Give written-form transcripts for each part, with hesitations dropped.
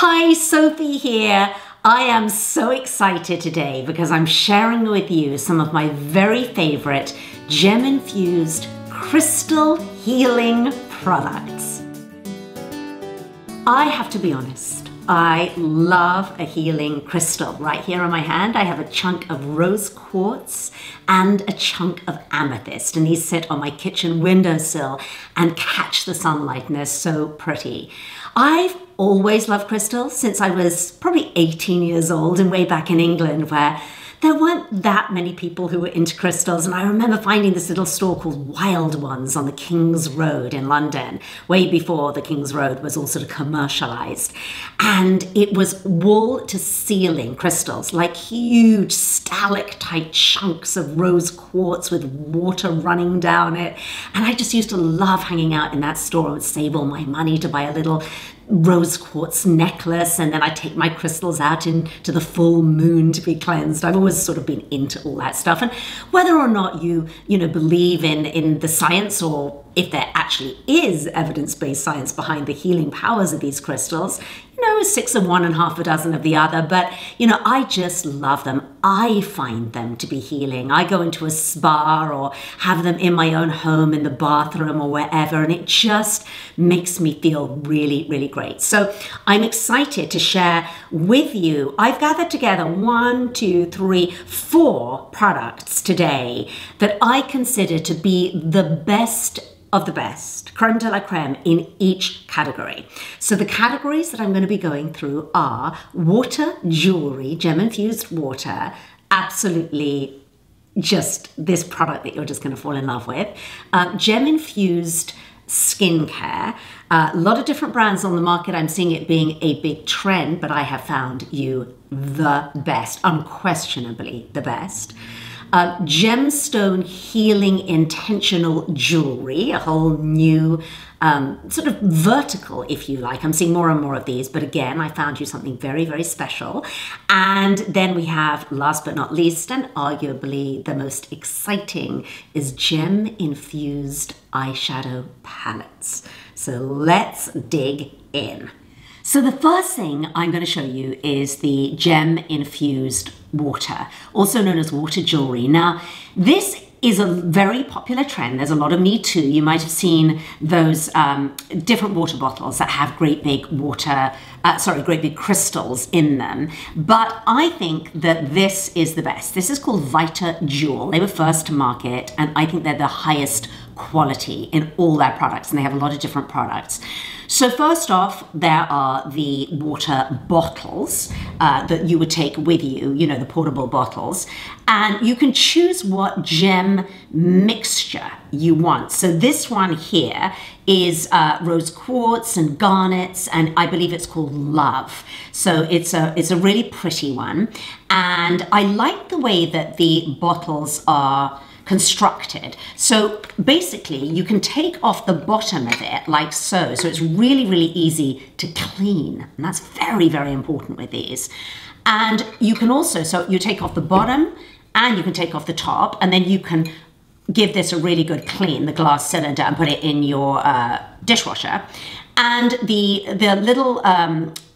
Hi, Sophie here. I am so excited today because I'm sharing with you some of my very favorite gem-infused crystal healing products. I have to be honest, I love a healing crystal. Right here on my hand, I have a chunk of rose quartz and a chunk of amethyst, and these sit on my kitchen windowsill and catch the sunlight, and they're so pretty. I've always loved crystals since I was probably 18 years old and way back in England, where there weren't that many people who were into crystals. And I remember finding this little store called Wild Ones on the King's Road in London, way before the King's Road was all sort of commercialized. And it was wall to ceiling crystals, like huge stalactite chunks of rose quartz with water running down it. And I just used to love hanging out in that store and would save all my money to buy a little rose quartz necklace, and then I take my crystals out into the full moon to be cleansed. I've always sort of been into all that stuff, and whether or not you believe in the science, or if there actually is evidence-based science behind the healing powers of these crystals, 6 of one and half a dozen of the other, but I just love them. I find them to be healing. I go into a spa or have them in my own home, in the bathroom or wherever, and it just makes me feel really, really great. So I'm excited to share with you. I've gathered together 4 products today that I consider to be the best of the best, creme de la creme in each category. So the categories that I'm going to be going through are water jewelry, gem-infused water, absolutely just this product that you're just going to fall in love with, gem-infused skincare, a lot of different brands on the market. I'm seeing it being a big trend, but I have found you the best, unquestionably the best. Gemstone healing intentional jewelry, a whole new sort of vertical, if you like. I'm seeing more and more of these, but again, I found you something very, very special. And then we have, last but not least, and arguably the most exciting, is gem-infused eyeshadow palettes. So let's dig in. So the first thing I'm going to show you is the gem-infused water, also known as water jewelry. Now, this is a very popular trend. There's a lot of Me Too. You might have seen those different water bottles that have great big great big crystals in them. But I think that this is the best. This is called Vita Jewel. They were first to market, and I think they're the highest quality in all their products, and they have a lot of different products. So first off, there are the water bottles that you would take with you, the portable bottles, and you can choose what gem mixture you want. So this one here is rose quartz and garnets, and I believe it's called Love. So it's a really pretty one, and I like the way that the bottles are constructed. So basically you can take off the bottom of it like so. So it's really, really easy to clean. And that's very, very important with these. And you can also, so you take off the bottom and you can take off the top, and then you can give this a really good clean, the glass cylinder, and put it in your dishwasher. And the little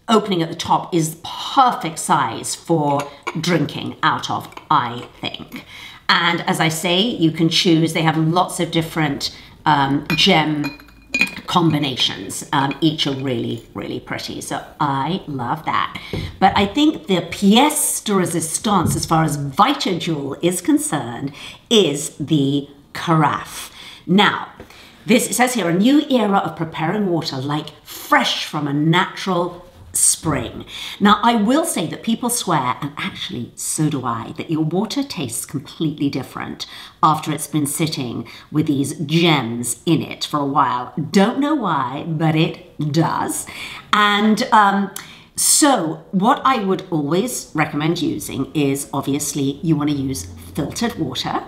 opening at the top is perfect size for drinking out of, I think. And as I say, you can choose, they have lots of different gem combinations. Each are really, really pretty. So I love that. But I think the pièce de résistance, as far as Vita Jewel is concerned, is the carafe. Now, it says here, a new era of preparing water like fresh from a natural spring. Now, I will say that people swear, and actually so do I, that your water tastes completely different after it's been sitting with these gems in it for a while. Don't know why, but it does. And so what I would always recommend using is, obviously, you want to use filtered water.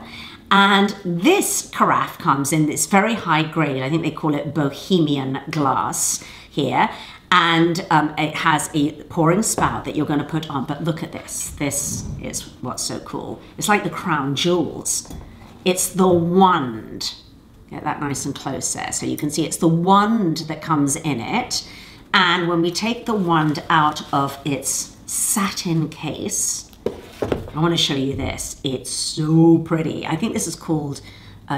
And this carafe comes in this very high grade, I think they call it Bohemian glass here. And it has a pouring spout that you're going to put on. But look at this. This is what's so cool. It's like the crown jewels. It's the wand. Get that nice and close there. So you can see it's the wand that comes in it. And when we take the wand out of its satin case, I want to show you this. It's so pretty. I think this is called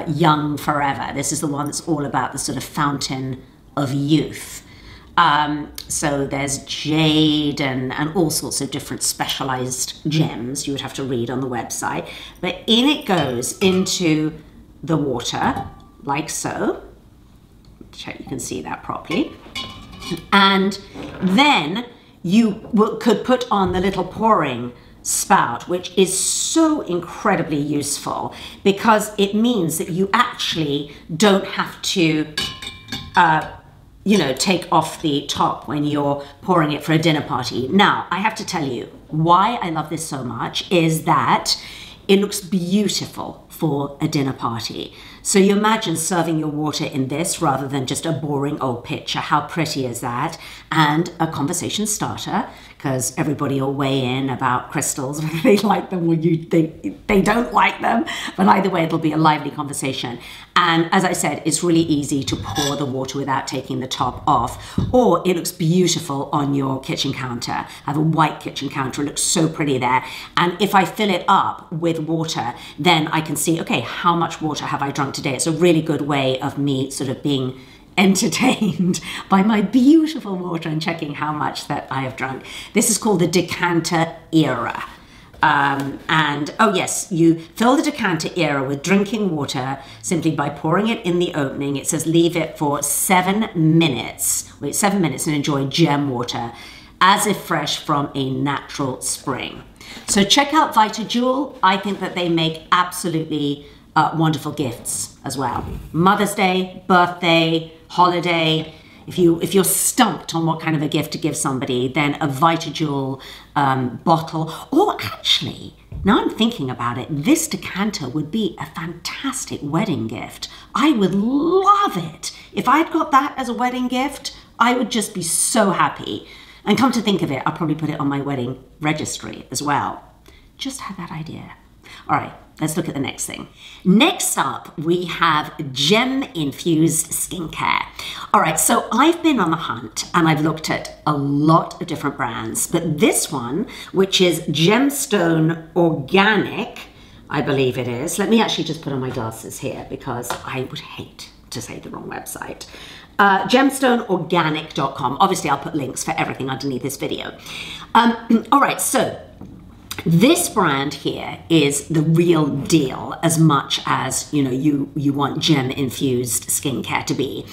Young Forever. This is the one that's all about the sort of fountain of youth. So there's jade and all sorts of different specialized gems you would have to read on the website. But in it goes into the water, like so. Check you can see that properly. And then you could put on the little pouring spout, which is so incredibly useful because it means that you actually don't have to you know, take off the top when you're pouring it for a dinner party. Now, I have to tell you why I love this so much is that it looks beautiful for a dinner party. So you imagine serving your water in this rather than just a boring old pitcher. How pretty is that? And a conversation starter, because everybody will weigh in about crystals, whether they like them or they don't like them. But either way, it'll be a lively conversation. And as I said, it's really easy to pour the water without taking the top off. Or it looks beautiful on your kitchen counter. I have a white kitchen counter. It looks so pretty there. And if I fill it up with water, then I can see, okay, how much water have I drunk today? It's a really good way of me sort of being entertained by my beautiful water and checking how much that I have drunk. This is called the decanter era. And oh yes, you fill the decanter era with drinking water simply by pouring it in the opening. It says leave it for 7 minutes. Wait, 7 minutes and enjoy gem water as if fresh from a natural spring. So check out VitaJewel. I think that they make absolutely wonderful gifts as well. Mother's Day, birthday, holiday. If you're stumped on what kind of a gift to give somebody, then a VitaJewel bottle, or actually, now I'm thinking about it, this decanter would be a fantastic wedding gift. I would love it. If I'd got that as a wedding gift, I would just be so happy. And come to think of it, I'll probably put it on my wedding registry as well. Just had that idea. All right, let's look at the next thing. Next up, we have Gem-infused skincare. All right, so I've been on the hunt and I've looked at a lot of different brands, but this one, which is Gemstone Organic, I believe it is. Let me actually just put on my glasses here because I would hate to say the wrong website. Gemstone-organic.com. Obviously, I'll put links for everything underneath this video. All right, so this brand here is the real deal as much as, you know, you want gem-infused skincare to be.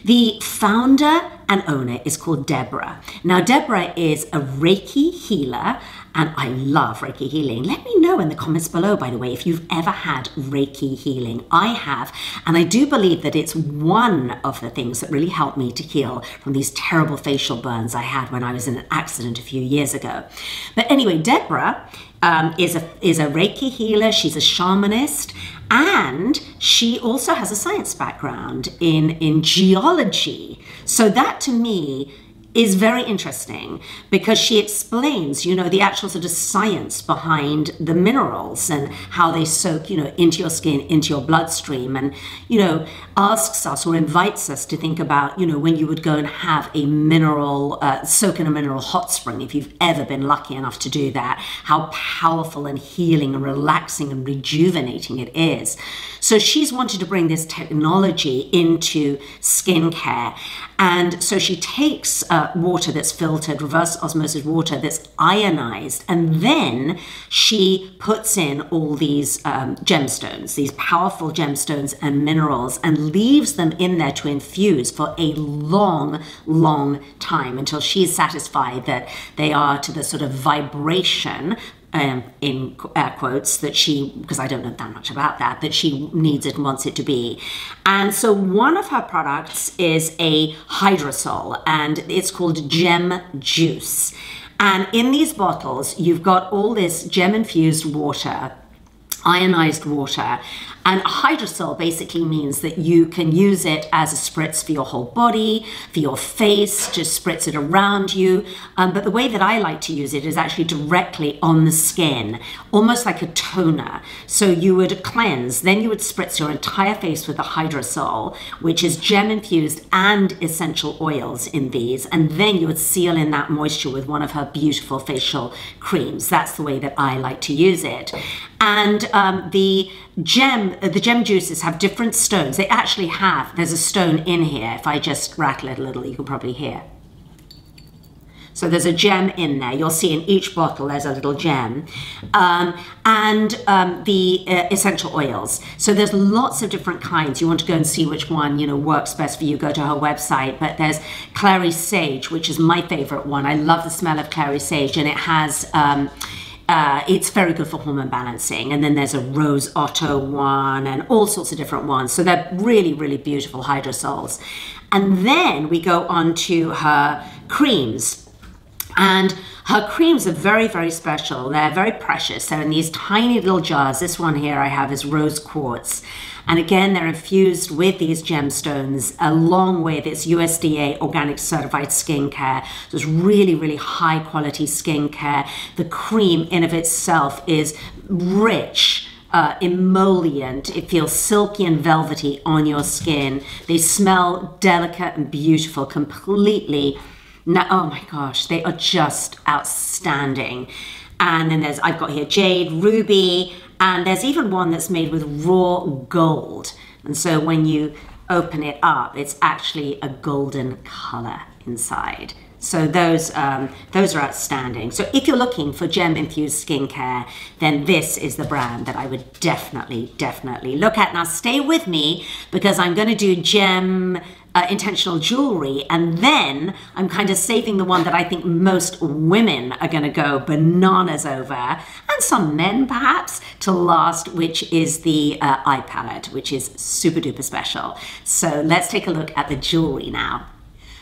The founder and owner is called Deborah. Now, Deborah is a Reiki healer, and I love Reiki healing. Let me know in the comments below, by the way, if you've ever had Reiki healing. I have, and I do believe that it's one of the things that really helped me to heal from these terrible facial burns I had when I was in an accident a few years ago. But anyway, Deborah is a Reiki healer. She's a shamanist, and she also has a science background in geology. So that to me is very interesting because she explains, you know, the actual sort of science behind the minerals and how they soak, you know, into your skin, into your bloodstream, and, you know, asks us or invites us to think about, you know, when you would go and have a mineral, soak in a mineral hot spring, if you've ever been lucky enough to do that, how powerful and healing and relaxing and rejuvenating it is. So she's wanted to bring this technology into skincare. And so she takes water that's filtered, reverse osmosis water that's ionized, and then she puts in all these gemstones, these powerful gemstones and minerals, and leaves them in there to infuse for a long, long time until she's satisfied that they are to the sort of vibration, in air quotes, that she, because I don't know that much about that, that she needs it and wants it to be. And so one of her products is a hydrosol, and it's called Gem Juice. And in these bottles, you've got all this gem-infused water ionized water. And hydrosol basically means that you can use it as a spritz for your whole body, for your face, just spritz it around you. But the way that I like to use it is actually directly on the skin, almost like a toner. So you would cleanse, then you would spritz your entire face with the hydrosol, which is gem-infused and essential oils in these. And then you would seal in that moisture with one of her beautiful facial creams. That's the way that I like to use it. And the gem juices have different stones. They actually have, there's a stone in here. If I just rattle it a little, you can probably hear. So there's a gem in there. You'll see in each bottle there's a little gem. And the essential oils. So there's lots of different kinds. You want to go and see which one, you know, works best for you, go to her website. But there's clary sage, which is my favorite one. I love the smell of clary sage, and it has it's very good for hormone balancing. And then there's a rose otto one and all sorts of different ones. So they're really, really beautiful hydrosols. And then we go on to her creams. And her creams are very, very special. They're very precious. They're in these tiny little jars. This one here I have is rose quartz. And again, they're infused with these gemstones along with its USDA organic certified skincare. So it's really, really high quality skincare. The cream in of itself is rich, emollient. It feels silky and velvety on your skin. They smell delicate and beautiful, completely. Now, oh my gosh, they are just outstanding. And then I've got here jade, ruby, and there's even one that's made with raw gold. And so when you open it up, it's actually a golden color inside. So those are outstanding. So if you're looking for gem-infused skincare, then this is the brand that I would definitely look at. Now stay with me, because I'm going to do gem intentional jewelry, and then I'm kind of saving the one that I think most women are going to go bananas over, and some men perhaps, to last, which is the eye palette, which is super duper special. So let's take a look at the jewelry now.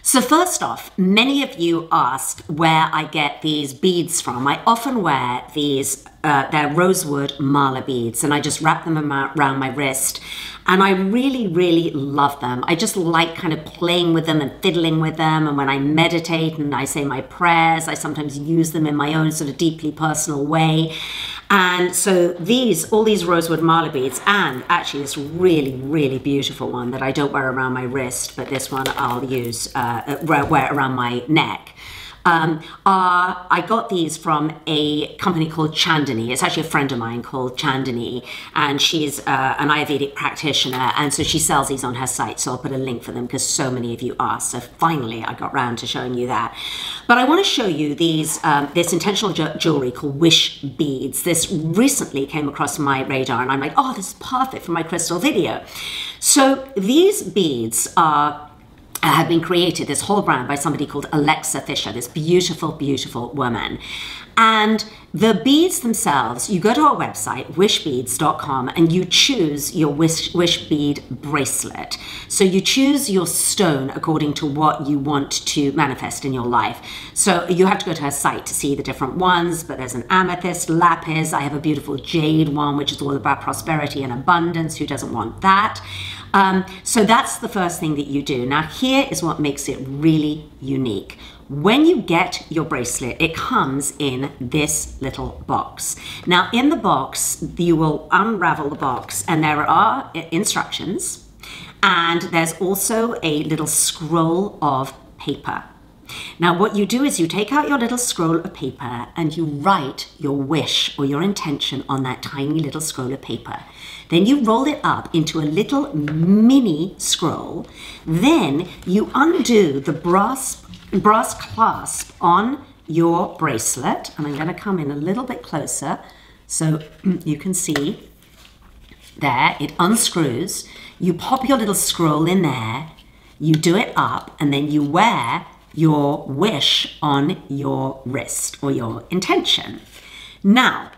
So first off, many of you asked where I get these beads from. I often wear these, they're rosewood mala beads, and I just wrap them around my wrist. And I really, really love them. I just like kind of playing with them and fiddling with them. And when I meditate and I say my prayers, I sometimes use them in my own sort of deeply personal way. And so all these rosewood mala beads, and actually this really, really beautiful one that I don't wear around my wrist, but this one I'll use, wear around my neck. I got these from a company called Chandani. It's actually a friend of mine called Chandani, and she's an Ayurvedic practitioner, and so she sells these on her site. So I'll put a link for them because so many of you asked. So finally I got round to showing you that. But I want to show you these this intentional jewelry called wish beads. This recently came across my radar, and I'm like, oh, this is perfect for my crystal video. So these beads have been created, this whole brand, by somebody called Alexa Fisher, this beautiful, beautiful woman. And the beads themselves, you go to our website, wishbeads.com, and you choose your wish bead bracelet. So you choose your stone according to what you want to manifest in your life. So you have to go to her site to see the different ones, but there's an amethyst, lapis. I have a beautiful jade one, which is all about prosperity and abundance. Who doesn't want that? So that's the first thing that you do. Now here is what makes it really unique. When you get your bracelet, it comes in this little box. Now in the box, you will unravel the box, and there are instructions, and there's also a little scroll of paper. Now what you do is you take out your little scroll of paper and you write your wish or your intention on that tiny little scroll of paper. Then you roll it up into a little mini scroll. Then you undo the brass clasp on your bracelet, and I'm going to come in a little bit closer so you can see there. It unscrews. You pop your little scroll in there, you do it up, and then you wear your wish on your wrist or your intention. Now,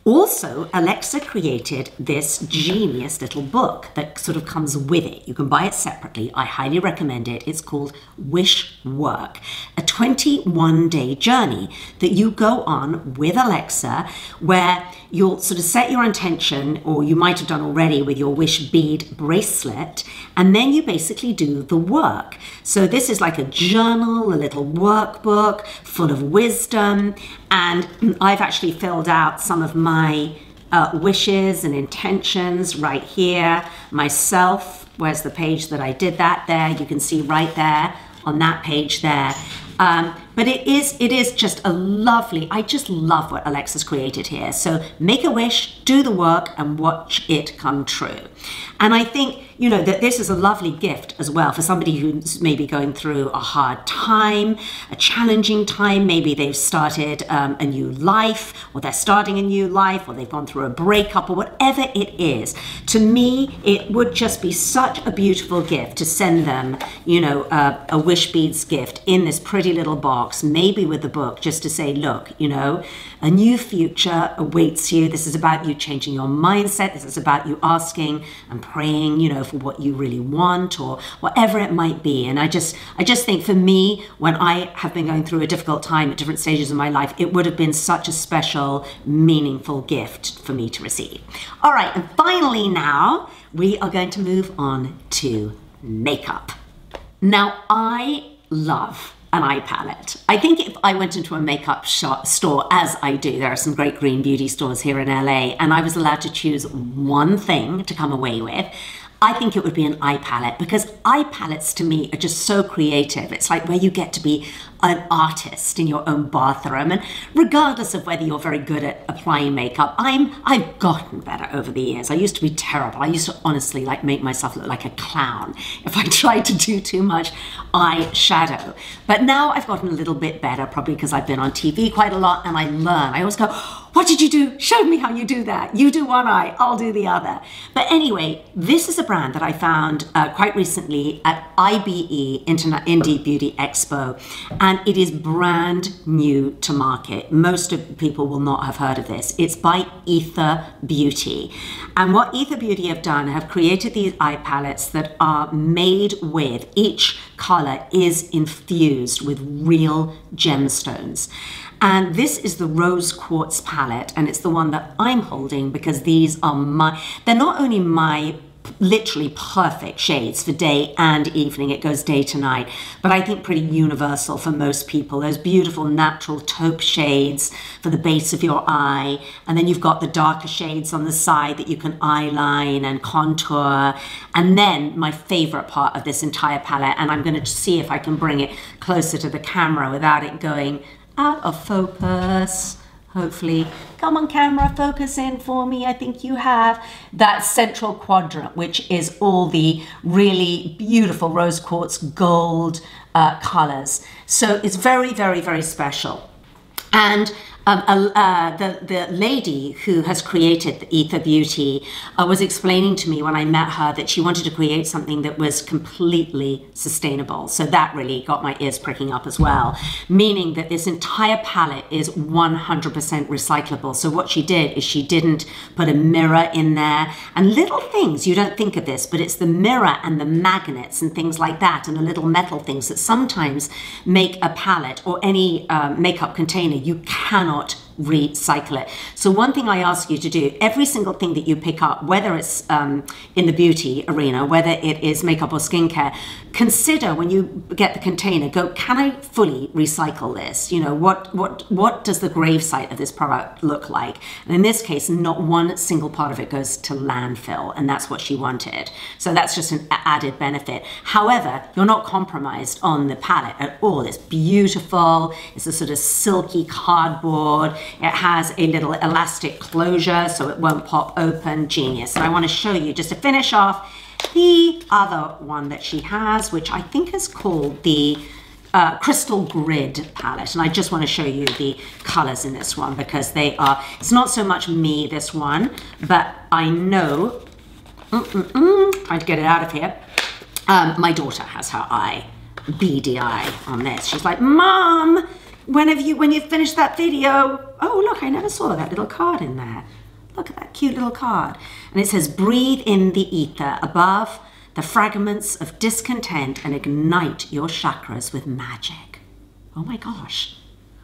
Also, Alexa created this genius little book that sort of comes with it. You can buy it separately. I highly recommend it. It's called Wish Work, a 21-day journey that you go on with Alexa, where you'll sort of set your intention, or you might have done already with your wish bead bracelet, and then you basically do the work. So this is like a journal, a little workbook full of wisdom, and I've actually filled out some of my wishes and intentions right here myself. Where's the page that I did that? There, you can see right there on that page there. But it is just a lovely, I just love what Alexa's created here. So make a wish, do the work, and watch it come true. And I think, you know, that this is a lovely gift as well for somebody who's maybe going through a hard time, a challenging time. Maybe they've started a new life, or they're starting a new life, or they've gone through a breakup, or whatever it is. To me, it would just be such a beautiful gift to send them, you know, a wish beads gift in this pretty little box, maybe with the book, just to say, look, you know, a new future awaits you. This is about you changing your mindset. This is about you asking and praying, you know, for what you really want, or whatever it might be. And I just think for me, when I have been going through a difficult time at different stages of my life, it would have been such a special, meaningful gift for me to receive. All right, and finally now, we are going to move on to makeup. Now, I love an eye palette. I think if I went into a makeup store, as I do, there are some great green beauty stores here in LA, and I was allowed to choose one thing to come away with, I think it would be an eye palette, because eye palettes to me are just so creative. It's like where you get to be an artist in your own bathroom, and regardless of whether you're very good at applying makeup, I've gotten better over the years. I used to be terrible. I used to honestly like make myself look like a clown if I tried to do too much eyeshadow. But now I've gotten a little bit better, probably because I've been on TV quite a lot, and I learn. I always go, what did you do? Show me how you do that. You do one eye, I'll do the other. But anyway, this is a brand that I found quite recently at IBE, Indie Beauty Expo, and it is brand new to market. Most of the people will not have heard of this. It's by Ether Beauty. And what Ether Beauty have done, have created these eye palettes that are made with, each color is infused with real gemstones. And this is the rose quartz palette, and it's the one that I'm holding because these are they're not only my literally perfect shades for day and evening, it goes day to night, but I think pretty universal for most people. Those beautiful natural taupe shades for the base of your eye, and then you've got the darker shades on the side that you can eyeline and contour. And then my favorite part of this entire palette, and I'm going to see if I can bring it closer to the camera without it going out of focus, hopefully. Come on, camera, focus in for me. I think you have that central quadrant, which is all the really beautiful rose quartz gold colors. So it's very, very, very special. And the lady who has created the Ether Beauty was explaining to me when I met her that she wanted to create something that was completely sustainable. So that really got my ears pricking up as well, meaning that this entire palette is 100% recyclable. So what she did is she didn't put a mirror in there, and little things, you don't think of this, but it's the mirror and the magnets and things like that, and the little metal things that sometimes make a palette or any makeup container, you cannot recycle it. So one thing I ask you to do, every single thing that you pick up, whether it's in the beauty arena, whether it is makeup or skincare, consider when you get the container, go, can I fully recycle this? You know, what does the gravesite of this product look like? And in this case, not one single part of it goes to landfill, and that's what she wanted. So that's just an added benefit. However, you're not compromised on the palette at all. It's beautiful. It's a sort of silky cardboard. It has a little elastic closure so it won't pop open. Genius. And I want to show you, just to finish off, the other one that she has, which I think is called the Crystal Grid palette. And I just want to show you the colors in this one because they are, it's not so much me, this one, but I know, trying to get it out of here, my daughter has her eye, beady eye on this. She's like, Mom, when you finish that video, Oh, look, I never saw that little card in there. Look at that cute little card. And it says, breathe in the ether above the fragments of discontent and ignite your chakras with magic. Oh my gosh.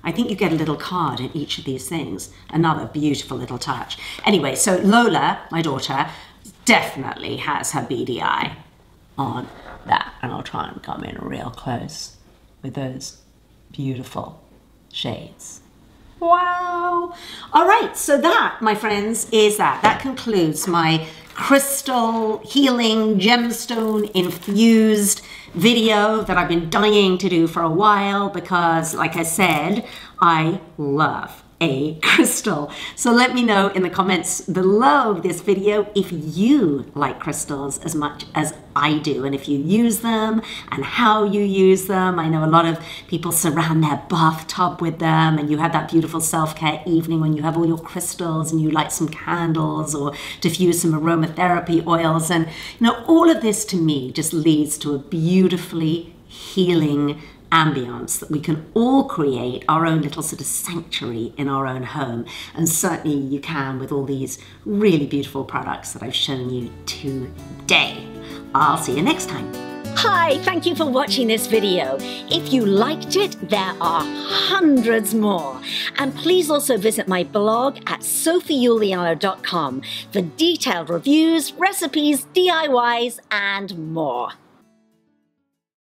I think you get a little card in each of these things. Another beautiful little touch. Anyway, so Lola, my daughter, definitely has her beady eye on that. And I'll try and come in real close with those beautiful shades. Wow. All right, so that, my friends, is that. That concludes my crystal healing gemstone infused video that I've been dying to do for a while because, like I said, I love a crystal. So let me know in the comments below this video if you like crystals as much as I do, and if you use them and how you use them. I know a lot of people surround their bathtub with them, and you have that beautiful self-care evening when you have all your crystals and you light some candles or diffuse some aromatherapy oils. And you know, all of this to me just leads to a beautifully healing ambience that we can all create our own little sort of sanctuary in our own home. And certainly you can with all these really beautiful products that I've shown you today. I'll see you next time. Hi, thank you for watching this video. If you liked it, there are hundreds more. And please also visit my blog at sophieuliano.com for detailed reviews, recipes, DIYs, and more.